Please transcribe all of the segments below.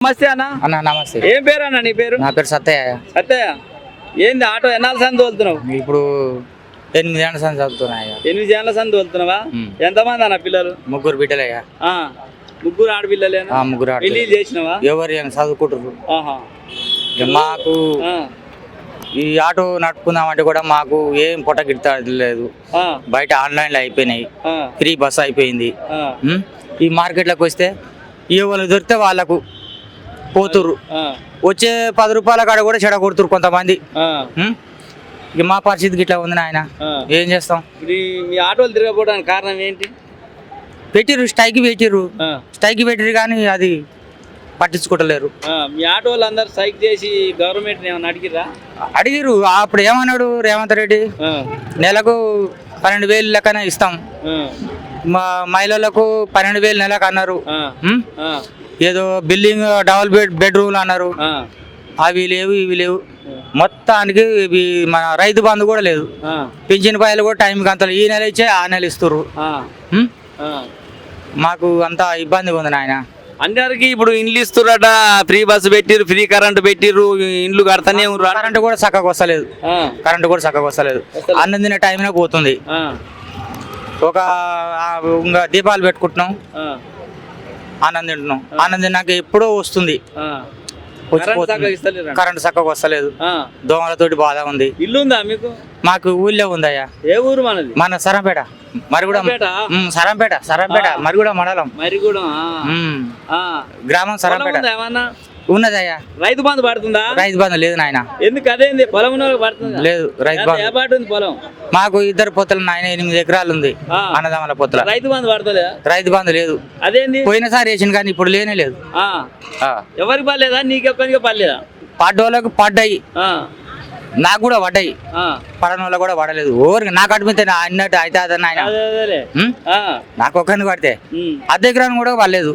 నమస్తే అన్న. అన్న నమస్తే. ఏం పేరు అన్న నీ పేరు? నా పేరు సత్తయ్య. సత్తయ్య, ఏంది ఆటో ఎన్నాళ్ళ సంది తోలుతున్నావు? ఇప్పుడు 8 ఏళ్ళ సంది చదువుతున్నాయ్యా. 8 ఏళ్ళ సంది తోలుతున్నావా? ఎంతమంది అన్న పిల్లలు? 3 బిడ్డలయ్యా. ముగ్గురు ఆడపిల్లలేనా? 3 పెళ్లి చేసినవా? ఎవరు చదువుకుంటారు. ఆహా. మాకు ఈ ఆటో నడుపుకుందామంటే కూడా మాకు ఏం పొట్ట గిడతలేదు. బయట ఆన్లైన్లో అయిపోయినాయి, ఫ్రీ బస్ అయిపోయింది. ఈ మార్కెట్లోకి వస్తే ఎవరు దొరికితే వాళ్ళకు పోతురు. వచ్చే 10 రూపాయల కాడ కూడా చెడ కొడుతురు కొంతమంది. ఇక మా పరిస్థితికి ఇట్లా ఉంది నాయన, ఏం చేస్తాం? మీ ఆటోలు తిరగకపోవడానికి కారణం ఏంటి? పెట్టిర్రు, స్ట్రైక్ పెట్టిర్రు కానీ అది పట్టించుకోవట్లేరు. మీ ఆటో వాళ్ళు అందరు స్ట్రైక్ చేసి గవర్నమెంట్ ఏమన్నా అడిగిర్రు. అప్పుడు ఏమన్నాడు రేవంత్ రెడ్డి, నెలకు 12,000 లెక్కన ఇస్తాం, మా మహిళలకు 12,000 నెలకు అన్నారు. ఏదో బిల్డింగ్ డబుల్ బెడ్రూమ్లు అన్నారు, అవి లేవు ఇవి లేవు. మొత్తానికి మన రైతు బంధు కూడా లేదు, పింఛన్ పాయలు కూడా టైంకి అంత ఈ నెల ఇచ్చే ఆ నెల ఇస్తుర్రు. మాకు అంత ఇబ్బందిగా ఉంది నాయన. అందరికి ఇప్పుడు ఇండ్లు ఇస్తురట, ఫ్రీ బస్సు పెట్టిర్రు, ఫ్రీ కరెంట్ పెట్టిర్రు, ఇండ్లు కడతానే. కరెంట్ కూడా చక్కగా వస్తలేదు. అన్నం తినే టైంలో పోతుంది. ఒక ఇంకా దీపాలు పెట్టుకుంటున్నాం, అన్నం తింటున్నాం. అన్నం తిన్నాక ఎప్పుడో వస్తుంది, కరెంట్ చక్కగా వస్తలేదు. దోమలతోటి బాధ ఉంది. ఇల్లు ఉందా మీకు? మాకు ఊళ్ళో ఉందయ్యా. ఏ ఊరు మనది? మన సరంపేట, మరిగూడెం. సరంపేట మరిగూడెం మండలం, గ్రామం సరంపేట. ఉన్నదయ్యా. రైతు బంధు పడుతుందా? రైతు బంధు లేదు నాయన. ఎందుకు? అదేంది పొలం పడుతుంది? లేదు రైతు బంధు. పొలం మాకు 2 పొత్తులు నాయన, 8 ఎకరాలు ఉంది అన్నదమ్మల పొత్తుల. రైతు బంధు పడుతుందా? రైతు బంధు లేదు. అదేంది? పోయినసారి వేసింది కానీ ఇప్పుడు లేనే లేదు. ఎవరికి పడలేదా? నీకెక్కడికి పడలేదా? పడ్డోళ్ళకు పడ్డాయి, నాకు కూడా పడ్డాయి. పడని వాళ్ళకు కూడా పడలేదు. ఓరికి నాకు అడ్మితే అన్నట్టు అయితే అదన్న ఆయన. నాకు ఒక్కరిని పడితే 1/2 ఎకరాన్ని కూడా పడలేదు,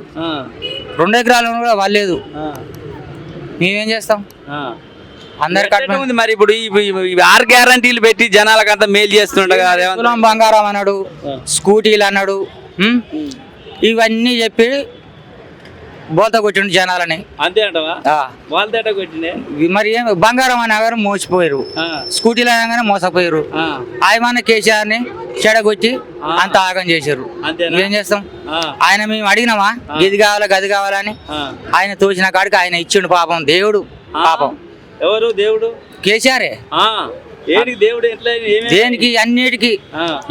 2 ఎకరాలను కూడా పడలేదు. మేమేం చేస్తాం? అందరికి మరి ఇప్పుడు 6 గ్యారంటీలు పెట్టి జనాలకు అంతా మేలు చేస్తుండగా బంగారం అన్నాడు, స్కూటీలు అన్నాడు, ఇవన్నీ చెప్పి బోల్తా కొట్టిండు జనాలని. అంతే అంటవా? మరి ఏం బంగారం అనగానే మోసపోయారు, స్కూటీలు అనగానే మోసపోయారు. ఆయన కేసీఆర్ ని చెడగొచ్చి అంత ఆగం చేశారు. ఏం చేస్తాం? ఆయన మేము అడిగినామా ఇది కావాలా గది కావాలని? ఆయన తోచిన కాడికి ఆయన ఇచ్చిండు. పాపం దేవుడు, పాపం. ఎవరు దేవుడు? కేసీఆర్. దేవుడు దేనికి? అన్నిటికి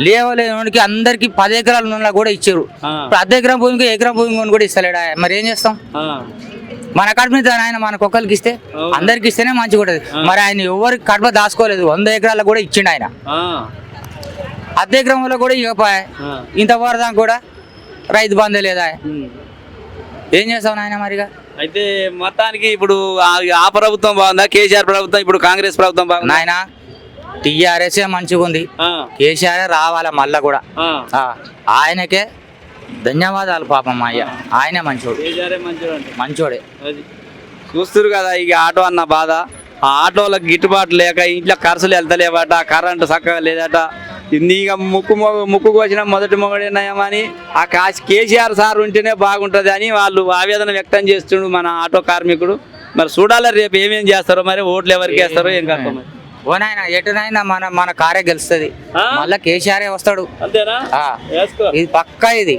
లేవలేనికి అందరికి 10 ఎకరాల నూనె కూడా ఇచ్చారు. 1/2 ఎకరం భూమికి ఎకరం భూమి కూడా ఇస్తలేడా? మరి ఏం చేస్తాం? మన కడుపు మీద ఆయన మనకు ఒక్కరికి ఇస్తే అందరికి ఇస్తేనే మంచిగా ఉంటుంది. మరి ఆయన ఎవరికి కడుపు దాచుకోలేదు, 100 ఎకరాలకు కూడా ఇచ్చిండు ఆయన. 1/2 ఎకరంలో కూడా ఇవ్వపోయా. ఇంతవరకు దాకా కూడా రైతు బంధే లేదా? ఏం చేస్తాం నాయన మరిగా? అయితే మొత్తానికి ఇప్పుడు ఆ ప్రభుత్వం బాగుందా, కేసీఆర్ ప్రభుత్వం, ఇప్పుడు కాంగ్రెస్ ప్రభుత్వం బాగుందా? నాయన టీఆర్ఎస్ మంచిగా ఉంది, కేసీఆర్ రావాలా మళ్ళా కూడా. ఆయనకే ధన్యవాదాలు. పాపం అయ్యా, ఆయనే మంచోడే. చూస్తున్నారు కదా ఇక ఆటో అన్న బాధ. ఆ ఆటోలకు గిట్టుబాటు లేక ఇంట్లో ఖర్చులు వెళ్తలేవట, కరెంటు చక్కగా లేదట. ఇక ముక్కు కోసిన మొదటి మొగడేనాయమని ఆ కేసీఆర్ సార్ ఉంటేనే బాగుంటుంది అని వాళ్ళు ఆవేదన వ్యక్తం చేస్తుండు మన ఆటో కార్మికుడు. మరి చూడాలి రేపు ఏమేం చేస్తారో, మరి ఓట్లు ఎవరికి వేస్తారో ఏం కాదు. ఓ నాయన ఎటునైనా మన కారే గెలుస్తుంది, మళ్ళా కేసీఆర్ వస్తాడు. అంతేనా? ఇది పక్కా ఇది.